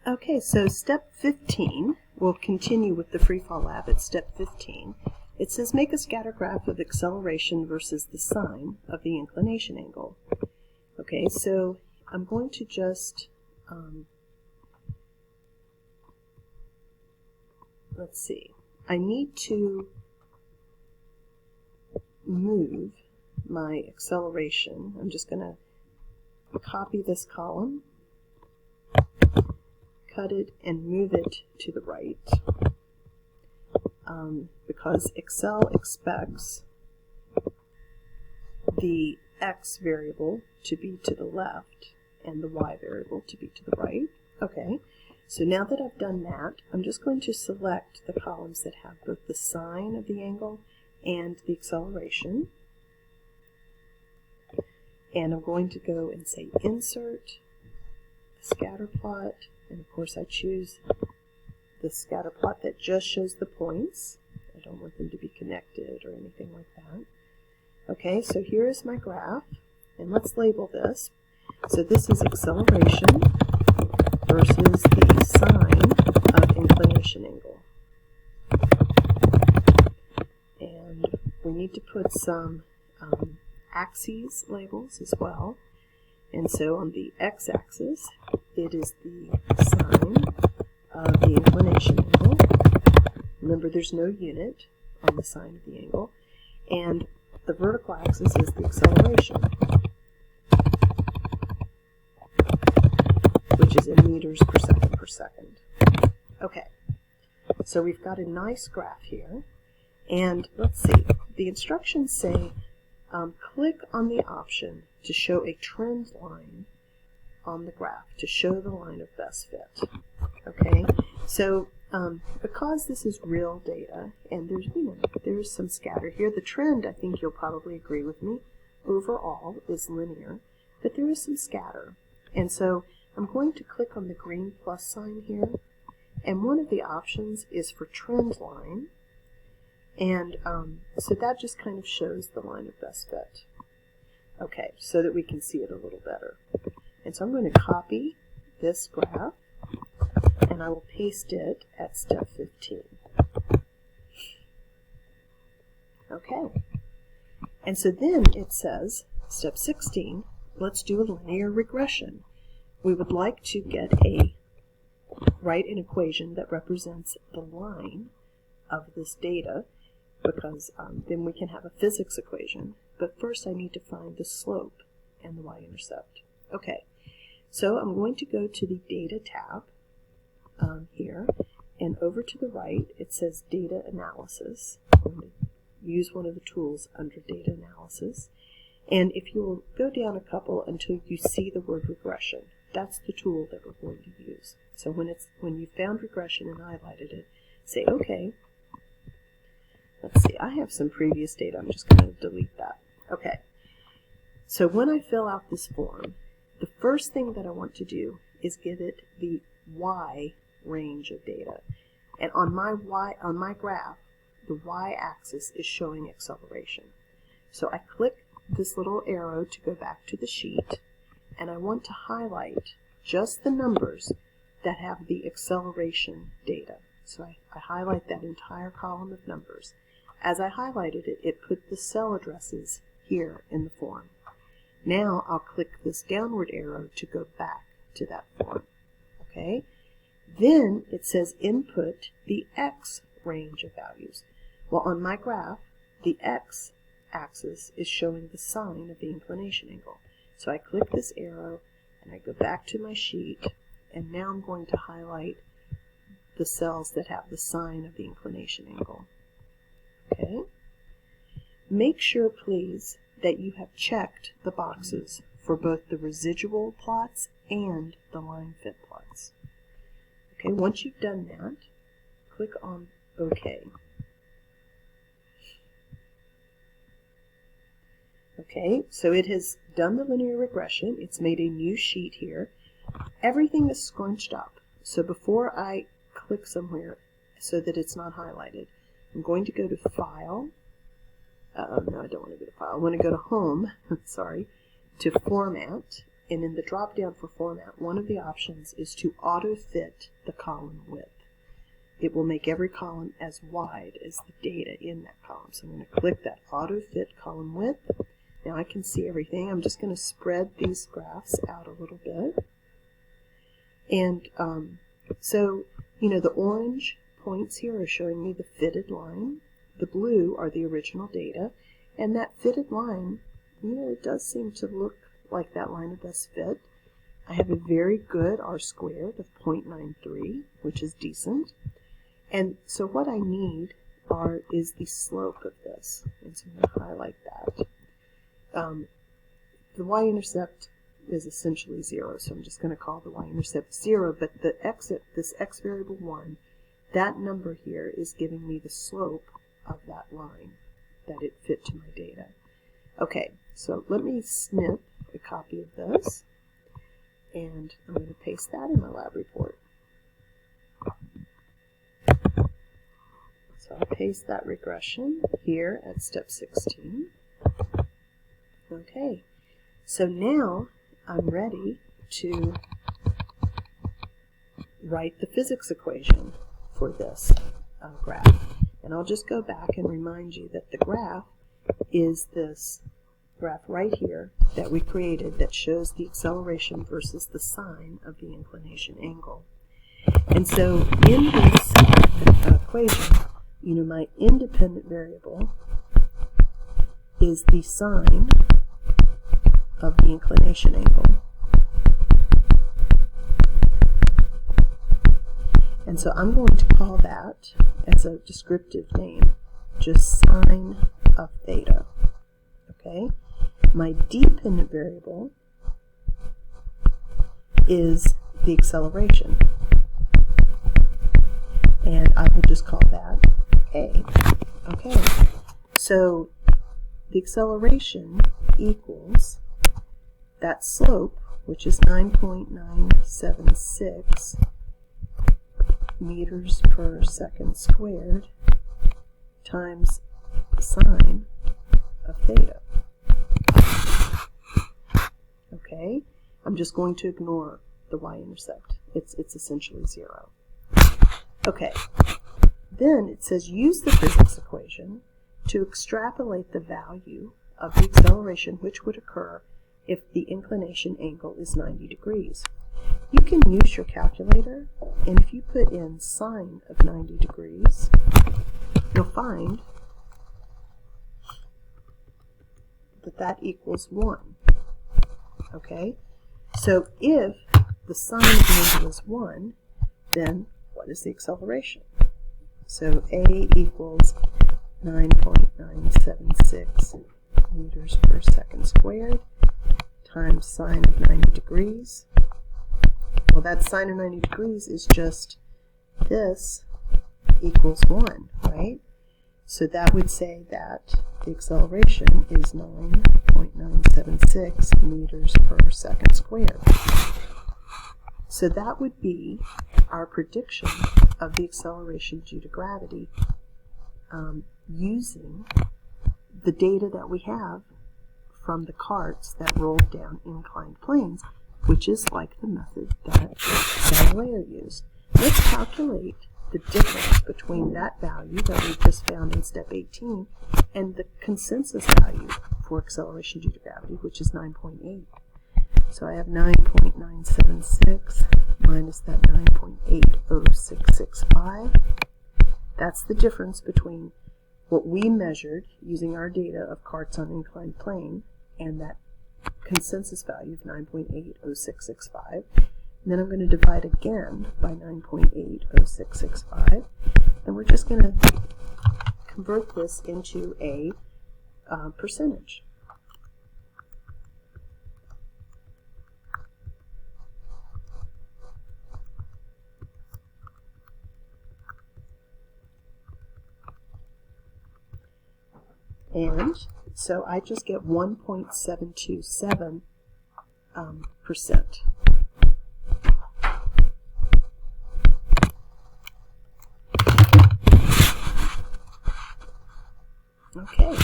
Okay, so step 15, we'll continue with the Freefall lab at step 15. It says make a scatter graph of acceleration versus the sine of the inclination angle. Okay, so I'm going to just, let's see, I need to move my acceleration. I'm just going to copy this column, cut it, and move it to the right, because Excel expects the x variable to be to the left and the y variable to be to the right. Okay, so now that I've done that, I'm just going to select the columns that have both the sine of the angle and the acceleration. And I'm going to go and say Insert, Scatter Plot, and of course I choose the scatter plot that just shows the points. I don't want them to be connected or anything like that. Okay, so here is my graph, and let's label this. So this is acceleration versus the sine of inclination angle. And we need to put some axes labels as well. And so on the x-axis, it is the sine of the inclination angle. Remember, there's no unit on the sine of the angle. And the vertical axis is the acceleration, which is in meters per second per second. Okay, so we've got a nice graph here. And let's see, the instructions say click on the option to show a trend line on the graph, to show the line of best fit. Okay, so because this is real data, and there's some scatter here, the trend, I think you'll probably agree with me, overall is linear, but there is some scatter. And so I'm going to click on the green plus sign here, and one of the options is for trend line, and so that just kind of shows the line of best fit. Okay, so that we can see it a little better. And so I'm going to copy this graph, and I will paste it at step 15. Okay, and so then it says, step 16, let's do a linear regression. We would like to write an equation that represents the line of this data, because then we can have a physics equation. But first I need to find the slope and the y-intercept. Okay, so I'm going to go to the Data tab here, and over to the right it says Data Analysis. I'm going to use one of the tools under Data Analysis. And if you will go down a couple until you see the word regression, that's the tool that we're going to use. So when you've found regression and highlighted it, say OK. Let's see, I have some previous data. I'm just going to delete that. Okay, so when I fill out this form, the first thing that I want to do is give it the y range of data. And on my graph, the y-axis is showing acceleration. So I click this little arrow to go back to the sheet, and I want to highlight just the numbers that have the acceleration data. So I highlight that entire column of numbers. As I highlighted it, it put the cell addresses here in the form. Now I'll click this downward arrow to go back to that form. Okay? Then it says input the x range of values. Well, on my graph, the x-axis is showing the sine of the inclination angle. So I click this arrow, and I go back to my sheet, and now I'm going to highlight the cells that have the sine of the inclination angle. Okay? Make sure, please, that you have checked the boxes for both the residual plots and the line fit plots. Okay, once you've done that, click on OK. Okay, so it has done the linear regression. It's made a new sheet here. Everything is scrunched up. So before I click somewhere so that it's not highlighted, I'm going to go to File. No, I don't want to go to File. I want to go to Home, sorry, to Format, And in the drop down for format, one of the options is to auto fit the column width. It will make every column as wide as the data in that column. So I'm going to click that auto fit column width. Now I can see everything. I'm just going to spread these graphs out a little bit. And so, the orange points here are showing me the fitted line. The blue are the original data. And that fitted line, it does seem to look like that line of best fit. I have a very good R-squared of 0.93, which is decent. And so what I need is the slope of this. And so I'm going to highlight that. The y-intercept is essentially 0, so I'm just going to call the y-intercept 0, but this x variable 1, that number here is giving me the slope of that line that it fit to my data. Okay, so let me snip a copy of this, and I'm going to paste that in my lab report. So I'll paste that regression here at step 16. Okay, so now I'm ready to write the physics equation for this graph. And I'll just go back and remind you that the graph is this graph right here that we created that shows the acceleration versus the sine of the inclination angle. And so in this equation, my independent variable is the sine of the inclination angle. And so I'm going to call that, as a descriptive name, just sine of theta. Okay? My dependent variable is the acceleration. And I will just call that A. Okay, so the acceleration equals that slope, which is 9.976 meters per second squared, times the sine of theta. Okay, I'm just going to ignore the y-intercept. It's essentially 0. Okay, then it says use the physics equation to extrapolate the value of the acceleration which would occur if the inclination angle is 90 degrees. You can use your calculator, and if you put in sine of 90 degrees, you'll find that that equals 1. Okay, so if the sine of the angle is 1, then what is the acceleration? So A equals 9.976 meters per second squared times sine of 90 degrees. Well, that sine of 90 degrees is just this equals 1, right? So that would say that the acceleration is 9.976 meters per second squared. So that would be our prediction of the acceleration due to gravity using the data that we have from the carts that rolled down inclined planes, which is like the method that Galileo used. Let's calculate the difference between that value that we just found in step 18 and the consensus value for acceleration due to gravity, which is 9.8. So I have 9.976 minus that 9.80665. That's the difference between what we measured using our data of carts on inclined plane and that consensus value of 9.80665. And then I'm going to divide again by 9.80665. And we're just going to convert this into a percentage. And so I just get 1.727%. Okay.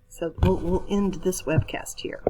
So we'll end this webcast here.